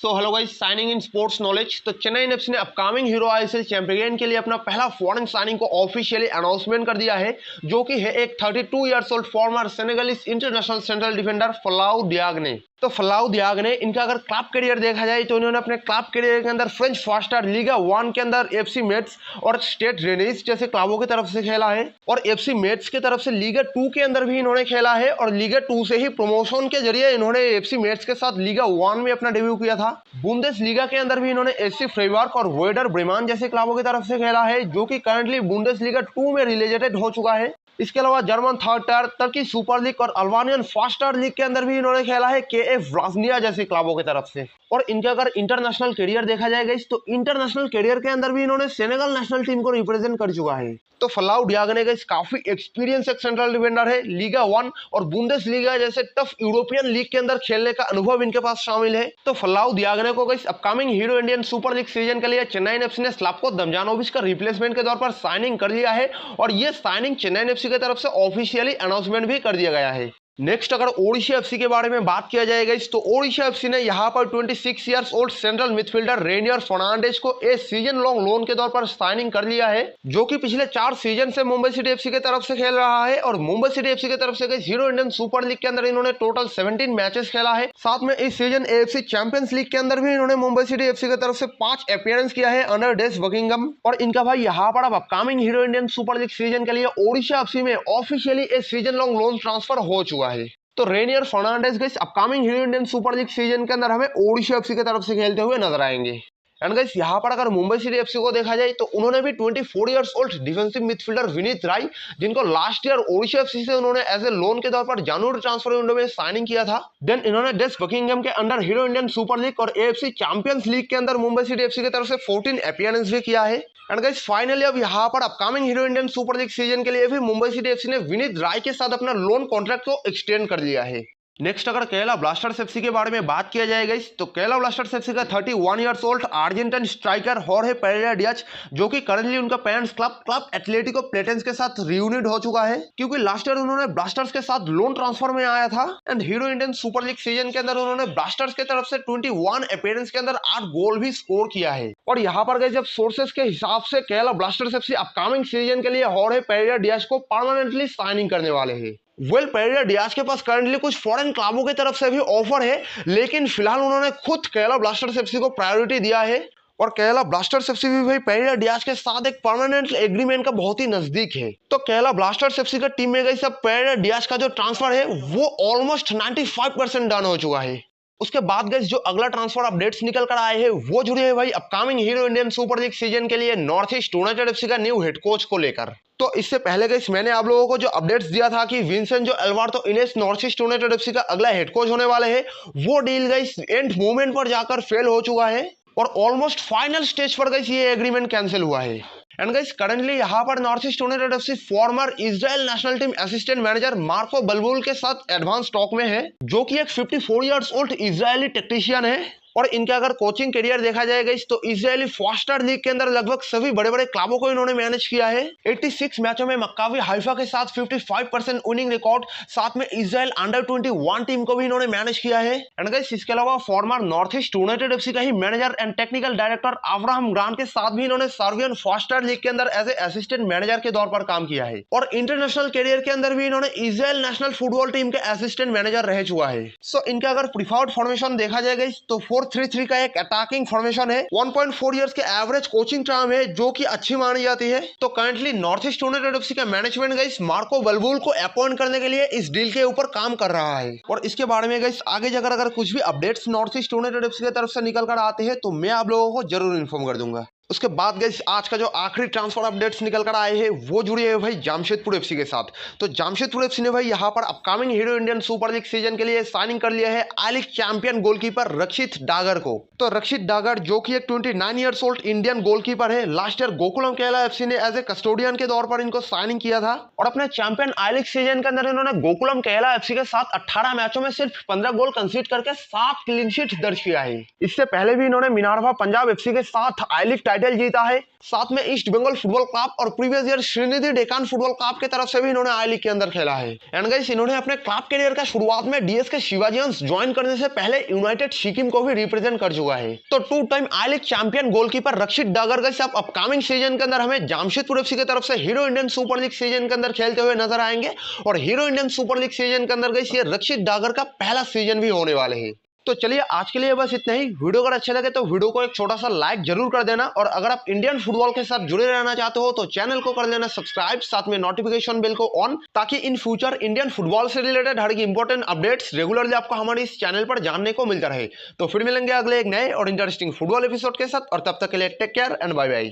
So hello guys, signing in sports knowledge. तो Chennai FC ने upcoming Hero ISL champion के लिए अपना पहला फॉरेन साइनिंग को ऑफिशियली अनाउंसमेंट कर दिया है, जो कि है एक 32 years old former Senegalese international central defender Fallou Diagne. तो फलाउ डियागने इनका अगर क्लब करियर देखा जाए तो इन्होंने अपने क्लब करियर के अंदर फ्रेंच फास्टर लीगा 1 के अंदर एफसी मेट्स और स्टेड रेनिस जैसे क्लबों की तरफ से खेला है, और एफसी मेट्स की तरफ से लीगा 2 के अंदर भी इन्होंने खेला है, और लीगा 2 से ही प्रमोशन के जरिए इन्होंने एफसी मेट्स के साथ लीगा 1 में अपना डेब्यू किया था। बुंदेसलीगा के अंदर भी इन्होंने एससी फ्रेबर्ग और वेडर ब्रेमेन जैसे क्लबों की तरफ से खेला है, जो कि करंटली बुंदेसलीगा 2 में रिलेटेड हो चुका है। इसके अलावा German third tier, Turkey super league और अल्बानियन फर्स्ट टायर लीग के अंदर भी इन्होंने खेला है केएफ व्लाजनिया जैसे क्लबों की तरफ से। और इनका अगर इंटरनेशनल करियर देखा जाएगा तो इंटरनेशनल करियर के अंदर भी इन्होंने सेनेगल नेशनल टीम को रिप्रेजेंट कर चुका है। तो फलाउ डियागने का काफी एक्सपीरियंस एक सेंट्रल डिफेंडर है। लीगा 1 और बुंदेसलीगा जैसे टफ यूरोपियन लीग के अंदर खेलने का अनुभव इनके पास शामिल है। तो फलाउ डियागने को upcoming Hero Indian Super League season के लिए चेन्नई एफसी ने स्लावको दमजानोविच का रिप्लेसमेंट के तौर पर साइनिंग कर लिया है, और ये साइनिंग चेन्नई एफसी की तरफ से ऑफिशियली अनाउंसमेंट भी कर दिया गया है। नेक्स्ट अगर ओडिशा एफसी के बारे में बात किया जाएगा तो ओडिशा एफसी ने यहां पर 26 years old central midfielder Rainier Fernandes को ए सीजन लॉन्ग लोन के तौर पर साइनिंग कर लिया है, जो कि पिछले 4 सीजन से मुंबई सिटी एफसी की तरफ से खेल रहा है। और मुंबई सिटी एफसी की तरफ से हीरो इंडियन सुपर लीग के अंदर इन्होंने टोटल 17 मैचेस खेला है। साथ में इस सीजन एएफसी चैंपियंस लीग के अंदर भी इन्होंने मुंबई सिटी एफसी की तरफ से 5 अपीयरेंस किया है अंडर डेस बकिंगम। और इनका भाई यहाँ पर अब upcoming Hero Indian Super League season के लिए ओडिशा एफसी में officially a season long loan transfer हो चुका है। तो Rainier Fernandes guys upcoming Hero Indian Super League season के अंदर हमें ओडिशा एफसी की तरफ से खेलते हुए नजर आएंगे। एंड गाइस यहाँ पर अगर मुंबई सिटी एफसी को देखा जाए तो उन्होंने भी 24 years old defensive midfielder Vineet Rai, जिनको लास्ट ईयर ओडिशा एफसी से उन्होंने एज ए लोन के तौर पर जनवरी ट्रांसफर विंडो में साइनिंग किया था। देन इन्होंने डेस बकिंगम के under hero Indian Super league और एएफसी चैंपियंस लीग के अंदर मुंबई सिटी एफसी की तरफ से 14 अपीयरेंस भी किया है। एंड गाइस फाइनली अब यहाँ पर upcoming Hero Indian Super League season के लिए भी मुंबई सिटी एफसी ने विनीत राय के साथ अपना लोन कॉन्ट्रैक्ट को एक्सटेंड कर लिया है। नेक्स्ट अगर केरला ब्लास्टर्स एफसी के बारे में बात किया जाएगा तो केरला ब्लास्टर्स एफसी का 31 इयर्स ओल्ड अर्जेंटीन स्ट्राइकर होर्हे पेरेरा डियाज, जो कि करंटली उनका पेरेंट्स क्लब एथलेटिको प्लेटेंस के साथ रियूनिट हो चुका है, क्योंकि लास्ट ईयर उन्होंने ब्लास्टर्स के साथ लोन ट्रांसफर में आया था। And hero Indian Super League season के अंदर उन्होंने ब्लास्टर्स की तरफ से 21 अपीयरेंस के अंदर 8 गोल भी स्कोर किया है। और यहाँ पर जब सोर्सेस के हिसाब से Kerala blasters FC upcoming season के लिए होर्हे पेरेरा डियाज को परमानेंटली साइनिंग करने वाले हैं। पेरेरा डियाज के पास करंटली कुछ फॉरेन क्लबों की तरफ से भी ऑफर है, लेकिन फिलहाल उन्होंने खुद केरला ब्लास्टर्स एफसी को प्रायोरिटी दिया है, और केरला ब्लास्टर्स एफसी भी भाई पेरेरा डियाज के साथ एक परमानेंट एग्रीमेंट का बहुत ही नजदीक है। तो केरला ब्लास्टर्स एफसी का टीम में सब पेरेरा डियाज का जो ट्रांसफर है वो ऑलमोस्ट 95% डन हो चुका है। उसके बाद गाइस जो अगला ट्रांसफर अपडेट्स निकल कर आए हैं वो जुड़े हैं भाई upcoming Hero Indian Super League season के लिए नॉर्थ ईस्ट यूनाइटेड एफसी का न्यू हेड कोच को लेकर। तो इससे पहले गाइस मैंने आप लोगों को जो अपडेट्स दिया था कि Vincenzo Alberto Annese North East United FC का अगला हेड कोच होने वाले हैं, वो डील गाइस एंड मोमेंट पर जाकर फेल हो चुका है, और ऑलमोस्ट फाइनल स्टेज पर गाइस ये एग्रीमेंट कैंसिल हुआ है। एंड गाइस करंटली यहाँ पर North East United FC former Israel national team assistant manager Marco Balbul के साथ एडवांस टॉक में है, जो कि एक 54 इयर्स ओल्ड इजरायली टेक्नीशियन है। और इनका अगर कोचिंग करियर देखा जाएगा तो इजरायली फर्स्ट लीग के अंदर लगभग सभी बड़े बड़े क्लबों को इन्होंने मैनेज किया है। 86 मैचों में मक्कावी हाइफा के साथ 55% विनिंग रिकॉर्ड, साथ में इजराइल अंडर 21 टीम को भी इन्होंने मैनेज किया है। एंड गाइस इसके अलावा former North East United FC का ही manager and technical director Abraham Grant के साथ भी इन्होंने सर्बियन फर्स्ट लीग के अंदर एज ए असिस्टेंट मैनेजर के तौर पर काम किया है, और इंटरनेशनल करियर के अंदर भी इन्होंने इजराइल नेशनल फुटबॉल टीम के असिस्टेंट मैनेजर रह चुका है। सो इनका अगर प्रीफर्ड फॉर्मेशन देखा जाएगा तो 4-3-3 का एक अटैकिंग फॉर्मेशन है। 1.4 इयर्स के एवरेज कोचिंग टर्म है, जो कि अच्छी मानी जाती है। तो currently north East United FC का मैनेजमेंट गाइस मार्को बलबुल को अपॉइंट करने के लिए इस डील के ऊपर काम कर रहा है, और इसके बारे में गाइस आगे जाकर अगर कुछ भी updates north East United FC की तरफ से निकल कर आते हैं तो मैं आप लोगों को जरूर इन्फॉर्म कर दूंगा। उसके बाद गाइस आज का जो आखिरी ट्रांसफर अपडेट्स निकल कर आए हैं वो जुड़े हैं भाई जमशेदपुर एफसी के साथ। तो जमशेदपुर एफसी ने भाई यहाँ पर upcoming Hero Indian Super League season के लिए साइनिंग कर लिया है आई लीग चैंपियन गोलकीपर रक्षित डागर को। तो रक्षित डागर जो कि एक 29 इयर्स ओल्ड इंडियन गोलकीपर है, last year Gokulam Kerala FC ने एज ए कस्टोडियन के तौर पर इनको साइनिंग किया था, और अपने चैंपियन आई लीग सीजन के अंदर इन्होंने गोकुलम केरला एफसी के साथ 18 मैचों में सिर्फ 15 गोल कंसीड करके 7 क्लीन शीट दर्ज किया है। इससे पहले भी इन्होंने मिनार्वा पंजाब एफसी के साथ आई लीग टाइटल जीता है, साथ में ईस्ट बंगाल फुटबॉल क्लब और previous year Sreenidi Deccan football club की तरफ से भी इन्होंने आई लीग के अंदर खेला है। एंड गाइस इन्होंने अपने क्लब करियर का शुरुआत में डीएसके शिवाजियंस ज्वाइन करने से पहले यूनाइटेड सिक्किम को भी रिप्रेजेंट कर चुका है। तो 2 time I league champion goalkeeper Rakshit Dagar guys अब अपकमिंग सीजन के अंदर हमें जमशेदपुर एफसी की तरफ से hero Indian Super League season के अंदर खेलते हुए नजर आएंगे और hero Indian Super League season के अंदर गाइस ये रक्षित डागर का पहला सीजन भी होने वाले हैं। तो चलिए आज के लिए बस इतना ही। वीडियो अगर अच्छा लगे तो वीडियो को एक छोटा सा लाइक जरूर कर देना और अगर आप इंडियन फुटबॉल के साथ जुड़े रहना चाहते हो तो चैनल को कर लेना सब्सक्राइब, साथ में नोटिफिकेशन बेल को ऑन, ताकि इन फ्यूचर इंडियन फुटबॉल से रिलेटेड हर एक इंपॉर्टेंट अपडेट्स रेगुलरली आपको हमारे इस चैनल पर जानने को मिलता रहे। तो फिर मिलेंगे अगले एक नए और इंटरेस्टिंग फुटबॉल एपिसोड के साथ और तब तक के लिए take care and bye bye.